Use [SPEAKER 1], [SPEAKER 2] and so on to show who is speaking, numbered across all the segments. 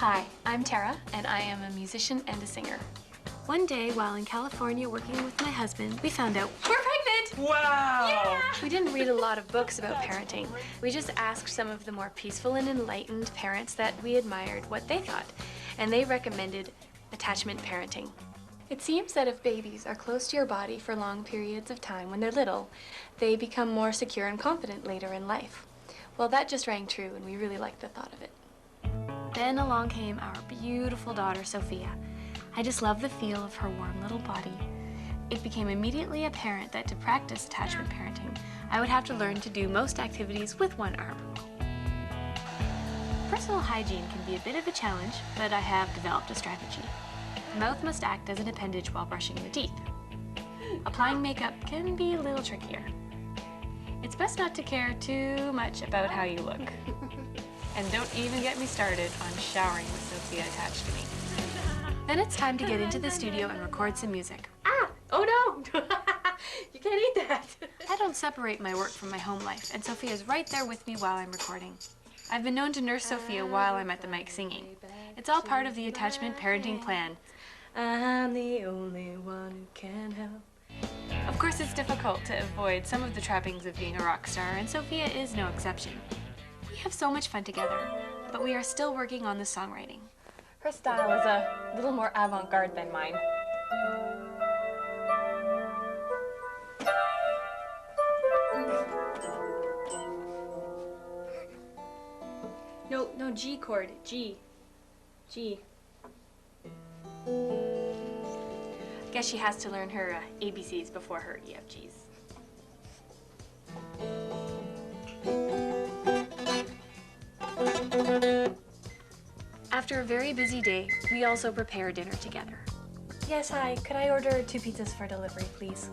[SPEAKER 1] Hi, I'm Tara, and I am a musician and a singer. One day, while in California working with my husband, we found out we're pregnant!
[SPEAKER 2] Wow!
[SPEAKER 1] Yeah! We didn't read a lot of books about parenting. We just asked some of the more peaceful and enlightened parents that we admired what they thought, and they recommended attachment parenting. It seems that if babies are close to your body for long periods of time when they're little, they become more secure and confident later in life. Well, that just rang true, and we really liked the thought of it. Then along came our beautiful daughter, Sophia. I just love the feel of her warm little body. It became immediately apparent that to practice attachment parenting, I would have to learn to do most activities with one arm. Personal hygiene can be a bit of a challenge, but I have developed a strategy. The mouth must act as an appendage while brushing the teeth. Applying makeup can be a little trickier. It's best not to care too much about how you look. And don't even get me started on showering with Sophia attached to me. Then it's time to get into the studio and record some music.
[SPEAKER 3] Ah! Oh no! You can't eat that!
[SPEAKER 1] I don't separate my work from my home life, and Sophia's right there with me while I'm recording. I've been known to nurse Sophia while I'm at the mic singing. It's all part of the attachment parenting plan. I'm the only one who can help. Of course, it's difficult to avoid some of the trappings of being a rock star, and Sophia is no exception. We have so much fun together, but we are still working on the songwriting.
[SPEAKER 3] Her style is a little more avant-garde than mine.
[SPEAKER 1] No, G chord, G. G. Guess she has to learn her ABCs before her EFGs. After a very busy day, we also prepare dinner together. Yes, hi. Could I order 2 pizzas for delivery, please?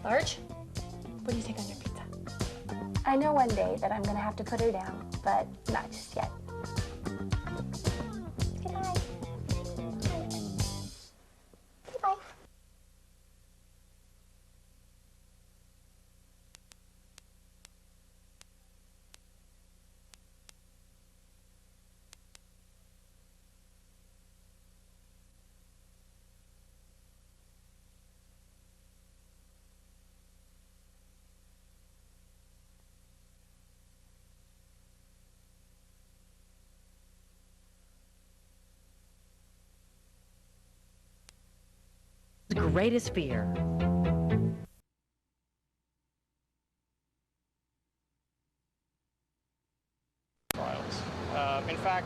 [SPEAKER 1] Large? What do you take on your pizza?
[SPEAKER 4] I know one day that I'm gonna have to put her down, but not just yet. Good night. Bye.
[SPEAKER 5] Greatest fear.
[SPEAKER 2] Trials. In fact,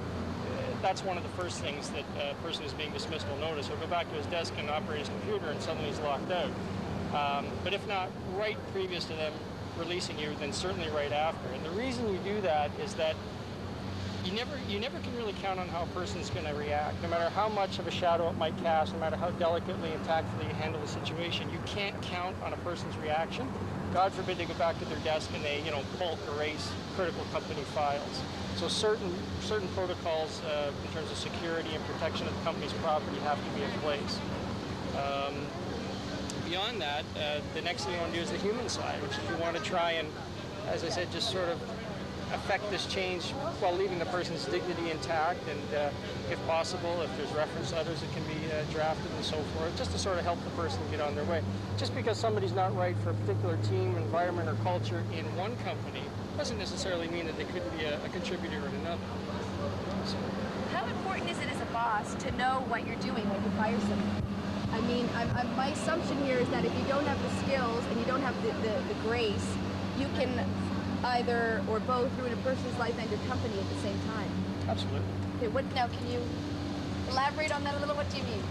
[SPEAKER 2] that's one of the first things that a person who's being dismissed will notice. He'll go back to his desk and operate his computer, and suddenly he's locked out. But if not right previous to them releasing you, then certainly right after. And the reason you do that is that you never can really count on how a person's going to react. No matter how much of a shadow it might cast, no matter how delicately and tactfully you handle the situation, you can't count on a person's reaction. God forbid they go back to their desk and they, bulk erase critical company files. So certain protocols in terms of security and protection of the company's property have to be in place. Beyond that, the next thing you want to do is the human side, which is you want to try and, as I said, just sort of affect this change while leaving the person's dignity intact, and if possible, if there's reference letters that can be drafted and so forth, just to sort of help the person get on their way. Just because somebody's not right for a particular team, environment, or culture in one company doesn't necessarily mean that they couldn't be a contributor in another. So.
[SPEAKER 6] How important is it as a boss to know what you're doing when you fire somebody? I mean, my assumption here is that if you don't have the skills and you don't have the grace, you can either or both ruin a person's life and your company at the same time.
[SPEAKER 2] Absolutely.
[SPEAKER 6] Okay, now can you elaborate on that a little? What do you mean?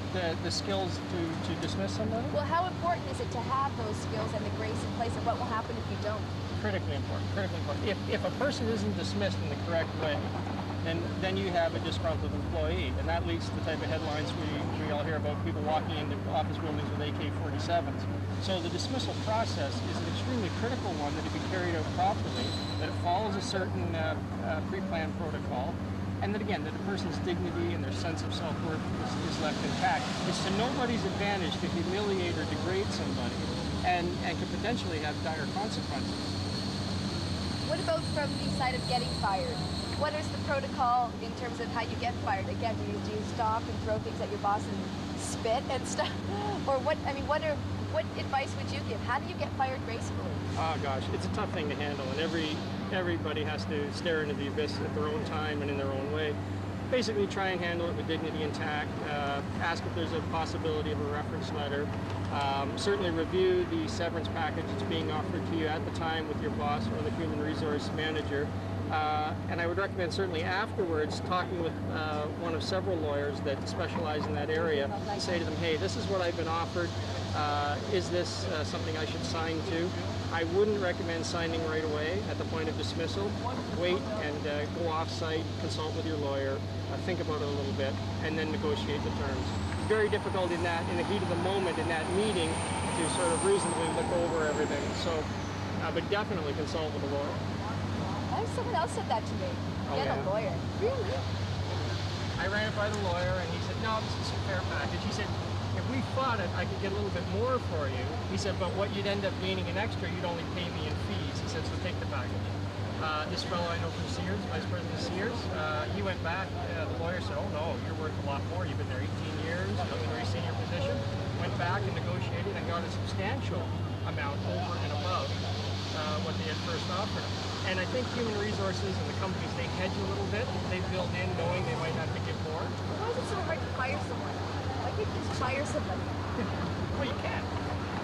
[SPEAKER 2] The skills to dismiss somebody?
[SPEAKER 6] Well, how important is it to have those skills and the grace in place, and what will happen if you don't?
[SPEAKER 2] Critically important, critically important. If a person isn't dismissed in the correct way, then you have a disgruntled employee, and that leads to the type of headlines we all hear about people walking into office buildings with AK-47s. So the dismissal process is an extremely critical one that it be carried out properly, that it follows a certain pre-planned protocol, and that again, that the person's dignity and their sense of self-worth is left intact. It's to nobody's advantage to humiliate or degrade somebody, and could potentially have dire consequences.
[SPEAKER 6] What about from the side of getting fired? what is the protocol in terms of how you get fired? Again, do you stop and throw things at your boss and spit and stuff? Or what, I mean, what advice would you give? How do you get fired gracefully?
[SPEAKER 2] Oh gosh, it's a tough thing to handle, and everybody has to stare into the abyss at their own time and in their own way. Basically try and handle it with dignity intact, ask if there's a possibility of a reference letter, certainly review the severance package that's being offered to you at the time with your boss or the human resource manager. And I would recommend certainly afterwards talking with one of several lawyers that specialize in that area and say to them, hey, this is what I've been offered. Is this something I should sign to? I wouldn't recommend signing right away at the point of dismissal. Wait and go off-site, consult with your lawyer, think about it a little bit, and then negotiate the terms. Very difficult in the heat of the moment, in that meeting, to sort of reasonably look over everything. So, but definitely consult with a lawyer.
[SPEAKER 6] Someone else said that to me. Get a lawyer. Really?
[SPEAKER 2] I ran it by the lawyer, and he said, no, this is a fair package. He said, if we fought it, I could get a little bit more for you. He said, but what you'd end up gaining in extra, you'd only pay me in fees. He said, so take the package. This fellow I know from Sears, Vice President of Sears, he went back, the lawyer said, oh no, you're worth a lot more. You've been there 18 years, you have a very senior position. Went back and negotiated and got a substantial amount over and above what they had first offered him. And I think human resources and the companies, they hedge a little bit. They build in knowing they might have to give more.
[SPEAKER 6] Why is it so hard to fire someone? Why can't you just fire somebody?
[SPEAKER 2] Well, you can.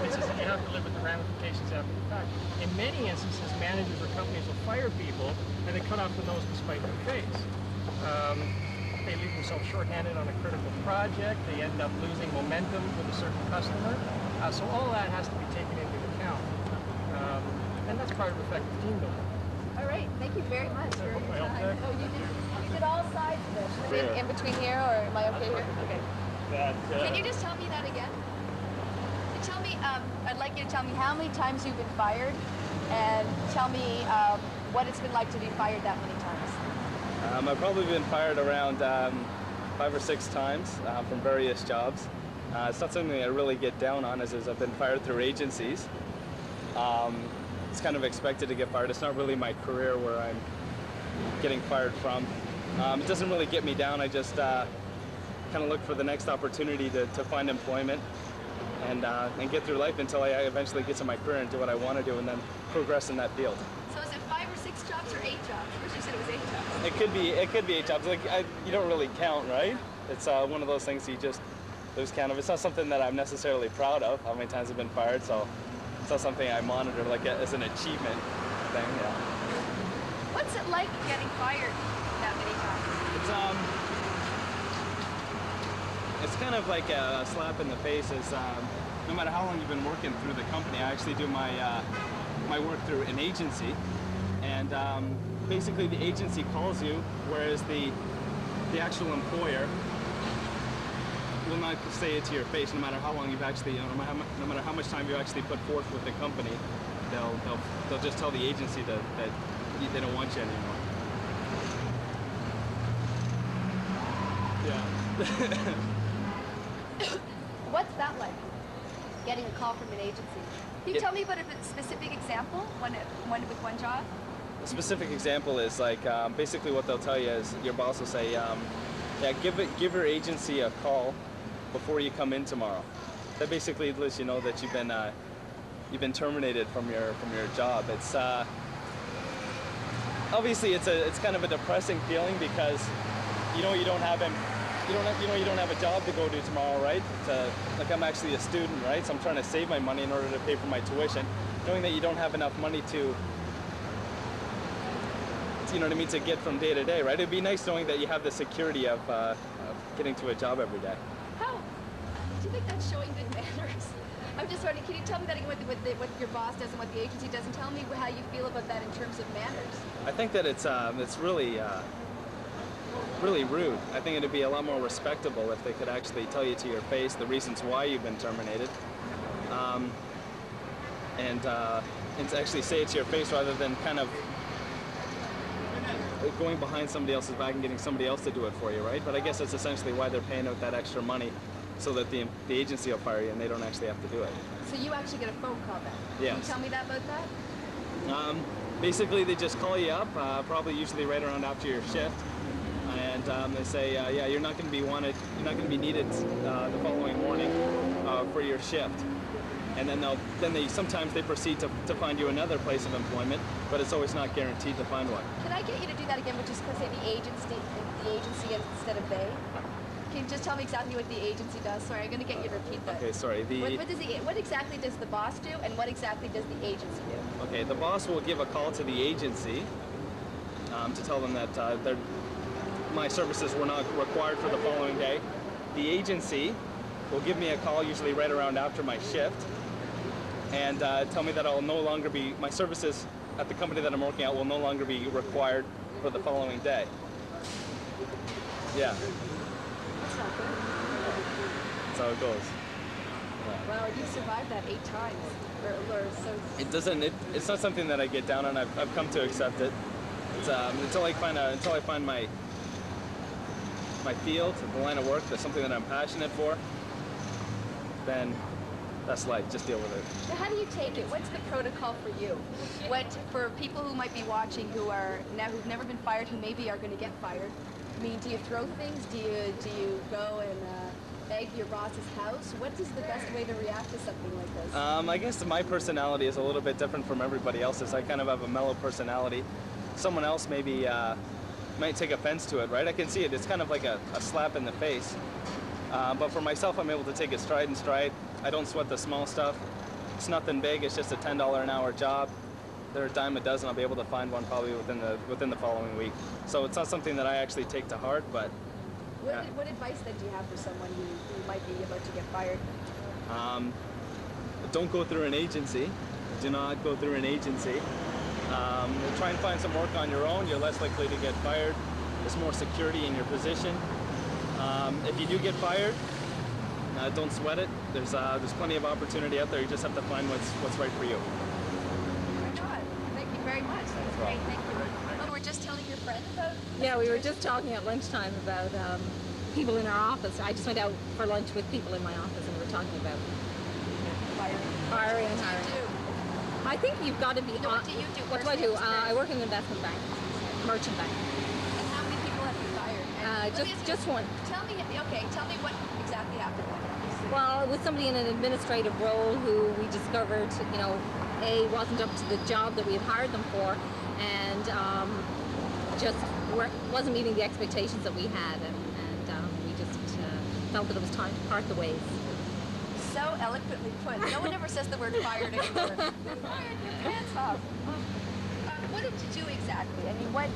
[SPEAKER 2] It's just that you have to live with the ramifications after the fact. In many instances, managers or companies will fire people and they cut off the nose to spite their face. They leave themselves shorthanded on a critical project. They end up losing momentum with a certain customer. So all that has to be taken into account. And that's part of effective team building.
[SPEAKER 6] All right, thank you very much for your time. Oh, you did all sides of this. In between here, or am I okay here? Okay. Can you just tell me that again? Tell me, I'd like you to tell me how many times you've been fired, and tell me what it's been like to be fired that many times.
[SPEAKER 5] I've probably been fired around 5 or 6 times from various jobs. It's not something I really get down on, as I've been fired through agencies. It's kind of expected to get fired. It's not really my career where I'm getting fired from. It doesn't really get me down. I just kind of look for the next opportunity to find employment and get through life until I eventually get to my career and do what I want to do and then progress in that field.
[SPEAKER 6] So is it 5 or 6 jobs or 8 jobs? First you said it was 8 jobs.
[SPEAKER 5] It could be 8 jobs. Like you don't really count, right? It's one of those things you just lose count of. It's not something that I'm necessarily proud of, how many times I've been fired, so it's not something I monitor like as an achievement thing, yeah.
[SPEAKER 6] What's it like getting fired that many times?
[SPEAKER 5] It's kind of like a slap in the face. Is no matter how long you've been working through the company, I actually do my my work through an agency, and basically the agency calls you, whereas the actual employer will not say it to your face. No matter how long you've actually, no matter how much time you actually put forth with the company, they'll just tell the agency that they don't want you anymore. Yeah.
[SPEAKER 6] What's that like? Getting a call from an agency. Can you tell me about a specific example? One with one job.
[SPEAKER 5] A specific example is like basically what they'll tell you is your boss will say, yeah, give your agency a call before you come in tomorrow. That basically lets you know that you've been terminated from your job. It's obviously it's kind of a depressing feeling because you don't have a job to go to tomorrow, right? Like I'm actually a student, right? So I'm trying to save my money in order to pay for my tuition. Knowing that you don't have enough money to you know what I mean, to get from day to day, right? It'd be nice knowing that you have the security of getting to a job every day.
[SPEAKER 6] How? Do you think that's showing good manners? I'm just wondering, can you tell me that again, what your boss does and what the agency does, and tell me how you feel about that in terms of manners?
[SPEAKER 5] I think that it's really really rude. I think it'd be a lot more respectable if they could actually tell you to your face the reasons why you've been terminated, and to actually say it to your face rather than kind of going behind somebody else's back and getting somebody else to do it for you, right? But I guess that's essentially why they're paying out that extra money, so that the agency will fire you and they don't actually have to do it.
[SPEAKER 6] So you actually get a phone call then?
[SPEAKER 5] Yes.
[SPEAKER 6] Can you tell me about that?
[SPEAKER 5] Basically, they just call you up, probably usually right around after your shift, and they say, yeah, you're not going to be wanted, you're not going to be needed the following morning for your shift. And then sometimes they proceed to find you another place of employment, but it's always not guaranteed to find one.
[SPEAKER 6] Can I get you to do that again, but just say the agency instead of they? Can you just tell me exactly what the agency does? Sorry, I'm going to get you to repeat that.
[SPEAKER 5] Okay, sorry.
[SPEAKER 6] What exactly does the boss do, and what exactly does the agency do?
[SPEAKER 5] Okay, the boss will give a call to the agency to tell them that my services were not required for the following day. The agency will give me a call, usually right around after my shift, and tell me that my services at the company that I'm working at will no longer be required for the following day. Yeah.
[SPEAKER 6] That's not good.
[SPEAKER 5] That's how it goes.
[SPEAKER 6] Well, you survived that 8 times, or so.
[SPEAKER 5] It doesn't. It's not something that I get down on. I've come to accept it. It's, until I find my field, the line of work, that's something that I'm passionate for, then that's life. Just deal with it.
[SPEAKER 6] So how do you take it? What's the protocol for you? What for people who might be watching who've never been fired, who maybe are going to get fired? I mean, do you throw things? Do you go and beg your boss's house? What is the best way to react to something like this?
[SPEAKER 5] I guess my personality is a little bit different from everybody else's. I kind of have a mellow personality. Someone else maybe might take offense to it, right? I can see it. It's kind of like a slap in the face. But for myself, I'm able to take it stride and stride. I don't sweat the small stuff. It's nothing big. It's just a $10 an hour job. They're a dime a dozen. I'll be able to find one probably within the following week. So it's not something that I actually take to heart, but.
[SPEAKER 6] What advice then do you have for someone who might be about to get fired?
[SPEAKER 5] Don't go through an agency. Do not go through an agency. Try and find some work on your own. You're less likely to get fired. There's more security in your position. If you do get fired, don't sweat it. There's plenty of opportunity out there. You just have to find what's right for you.
[SPEAKER 6] Right on. Thank you very much. That's great. Thank you. Oh, we're just telling your friend about.
[SPEAKER 7] Yeah, we were just talking at lunchtime about people in our office. I just went out for lunch with people in my office, and we were talking about firing and hiring. I think you've got to be.
[SPEAKER 6] What do you do?
[SPEAKER 7] What do I do? I work in an investment bank, merchant bank.
[SPEAKER 6] And how many people have you fired?
[SPEAKER 7] Just one.
[SPEAKER 6] Tell me what exactly happened.
[SPEAKER 7] Well, it was somebody in an administrative role who we discovered, A, wasn't up to the job that we had hired them for, and just wasn't meeting the expectations that we had, and we just felt that it was time to part the ways.
[SPEAKER 6] So eloquently put. No one ever says the word fired anymore. You're fired, your pants off. What did you do exactly? I mean, what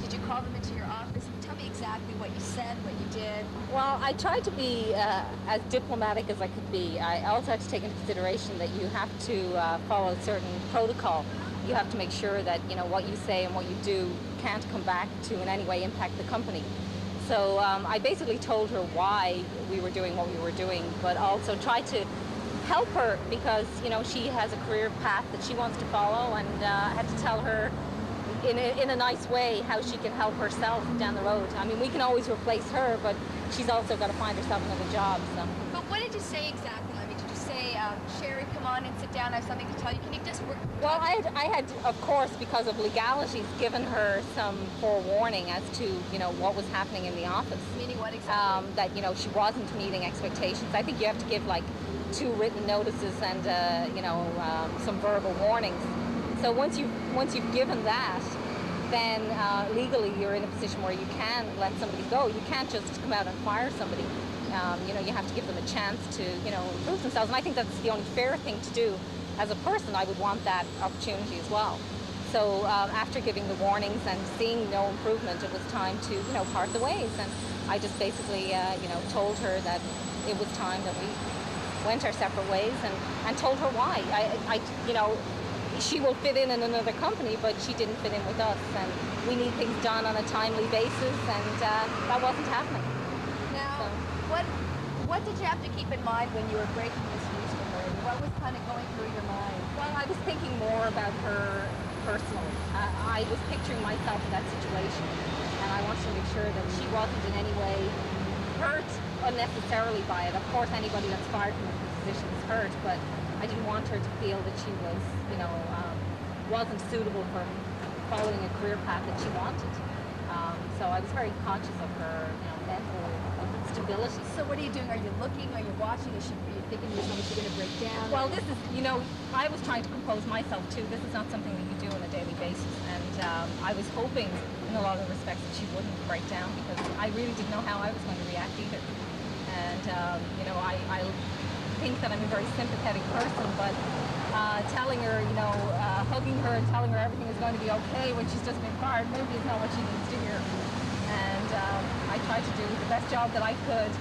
[SPEAKER 6] did you call them into your office? Tell me exactly what you said, what you did.
[SPEAKER 7] Well, I tried to be as diplomatic as I could be. I also had to take into consideration that you have to follow certain protocol. You have to make sure that what you say and what you do can't come back to in any way impact the company. So I basically told her why we were doing what we were doing, but also tried to help her because she has a career path that she wants to follow, and had to tell her in a nice way how she can help herself down the road. I mean, we can always replace her, but she's also got to find herself another job. So.
[SPEAKER 6] But what did you say exactly? I mean, did you say, Sherry, come on and sit down, I have something to tell you? Can you just work?
[SPEAKER 7] Well, I had, of course, because of legalities, given her some forewarning as to, what was happening in the office.
[SPEAKER 6] Meaning what exactly?
[SPEAKER 7] That, she wasn't meeting expectations. I think you have to give, 2 written notices and, some verbal warnings. So once you've given that, then legally you're in a position where you can let somebody go. You can't just come out and fire somebody. You have to give them a chance to, improve themselves. And I think that's the only fair thing to do. As a person, I would want that opportunity as well. So after giving the warnings and seeing no improvement, it was time to, part the ways. And I just basically, told her that it was time that we went our separate ways, and told her why. She will fit in another company, but she didn't fit in with us, and we need things done on a timely basis, and that wasn't happening.
[SPEAKER 6] Now, what did you have to keep in mind when you were breaking this news to her? What was kind of going through your mind?
[SPEAKER 7] Well, I was thinking more about her personally. I was picturing myself in that situation, and I wanted to make sure that she wasn't in any way hurt unnecessarily by it. Of course, anybody that's fired from a position is hurt, but I didn't want her to feel that she was, wasn't suitable for following a career path that she wanted. So I was very conscious of her, mental stability.
[SPEAKER 6] So what are you doing? Are you looking? Are you watching? Are you thinking to yourself, is she going to break down?
[SPEAKER 7] Well, this is, I was trying to compose myself too. This is not something that you do on a daily basis. And I was hoping in a lot of respects that she wouldn't break down, because I really didn't know how I was going to react either. And, I think that I'm a very sympathetic person, but telling her, hugging her and telling her everything is going to be okay when she's just been fired maybe is not what she needs to hear. And I tried to do the best job that I could,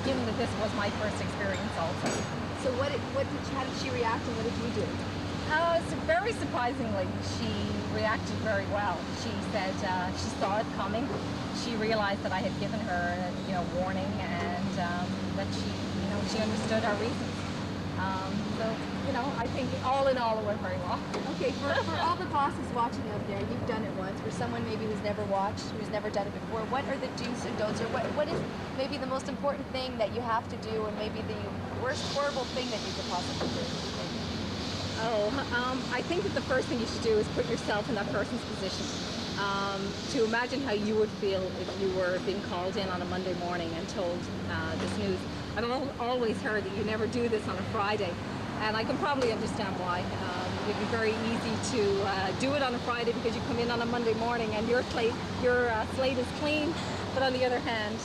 [SPEAKER 7] given that this was my first experience also.
[SPEAKER 6] So how did she react, and what did you do?
[SPEAKER 7] So very surprisingly, she reacted very well. She said she saw it coming. She realized that I had given her, warning, and that she understood our reasons. I think all in all it went very well.
[SPEAKER 6] Okay, for all the bosses watching out there, you've done it once. For someone maybe who's never watched, who's never done it before, what are the do's and don'ts, or what is maybe the most important thing that you have to do, and maybe the worst horrible thing that you could possibly do?
[SPEAKER 7] I think that the first thing you should do is put yourself in that person's position. To imagine how you would feel if you were being called in on a Monday morning and told this news. I've always heard that you never do this on a Friday, and I can probably understand why. It'd be very easy to do it on a Friday because you come in on a Monday morning and your slate is clean. But on the other hand,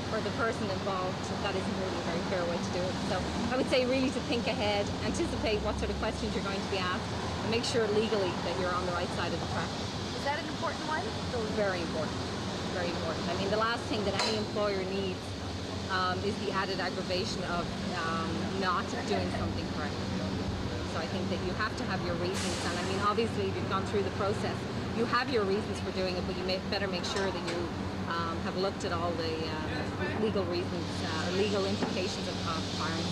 [SPEAKER 7] for the person involved, that isn't really a very fair way to do it. So I would say really to think ahead, anticipate what sort of questions you're going to be asked, and make sure legally that you're on the right side of the track.
[SPEAKER 6] Is that an important one?
[SPEAKER 7] Very important. Very important. I mean, the last thing that any employer needs is the added aggravation of not doing something correctly. So I think that you have to have your reasons, and I mean, obviously, if you've gone through the process, you have your reasons for doing it, but you better make sure that you have looked at all the legal reasons or legal implications of firing.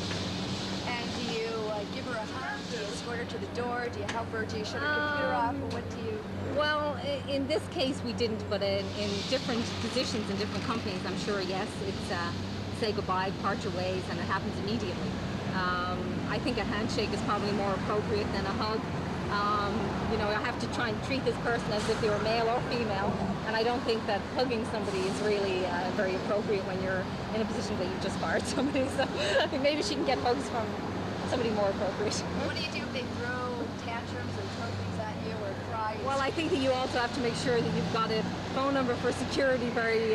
[SPEAKER 6] And do you give her a hug? Do you escort her to the door? Do you help her? Do you shut her computer off? Or what do you?
[SPEAKER 7] Well, in this case we didn't, but in different positions in different companies, I'm sure, yes, it's say goodbye, part your ways, and it happens immediately. I think a handshake is probably more appropriate than a hug. I have to try and treat this person as if they were male or female, and I don't think that hugging somebody is really very appropriate when you're in a position where you've just fired somebody. So I think maybe she can get hugs from somebody more appropriate.
[SPEAKER 6] What do you do if they throw tantrums or throw things at you or cry?
[SPEAKER 7] Well, I think that you also have to make sure that you've got a phone number for security very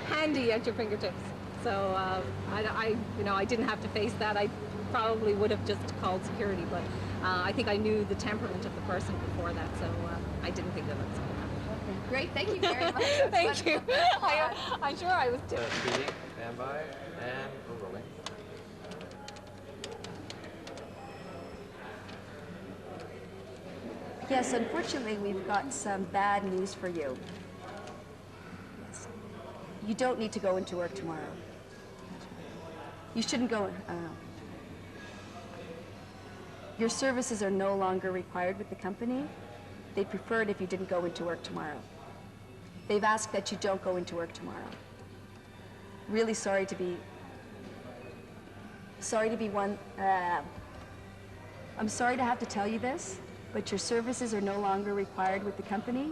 [SPEAKER 7] handy at your fingertips. So I didn't have to face that. I probably would have just called security, but I think I knew the temperament of the person before that, so I didn't think that was going to happen.
[SPEAKER 6] Okay, great, thank you very much.
[SPEAKER 7] Thank you. I'm sure I was too.
[SPEAKER 8] Speeding, stand by, and we're rolling.
[SPEAKER 6] Yes, unfortunately, we've got some bad news for you. Yes. You don't need to go into work tomorrow. You shouldn't go. Your services are no longer required with the company. They'd prefer it if you didn't go into work tomorrow. They've asked that you don't go into work tomorrow. Really sorry to be one. I'm sorry to have to tell you this, but your services are no longer required with the company,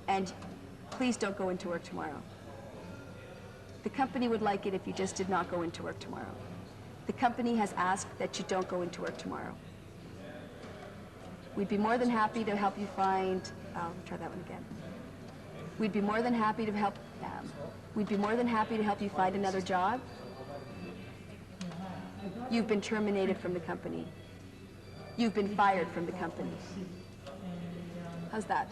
[SPEAKER 6] and please don't go into work tomorrow. The company would like it if you just did not go into work tomorrow. The company has asked that you don't go into work tomorrow. We'd be more than happy to help you find, try that one again. We'd be more than happy to help, you find another job. You've been terminated from the company. You've been fired from the company. How's that?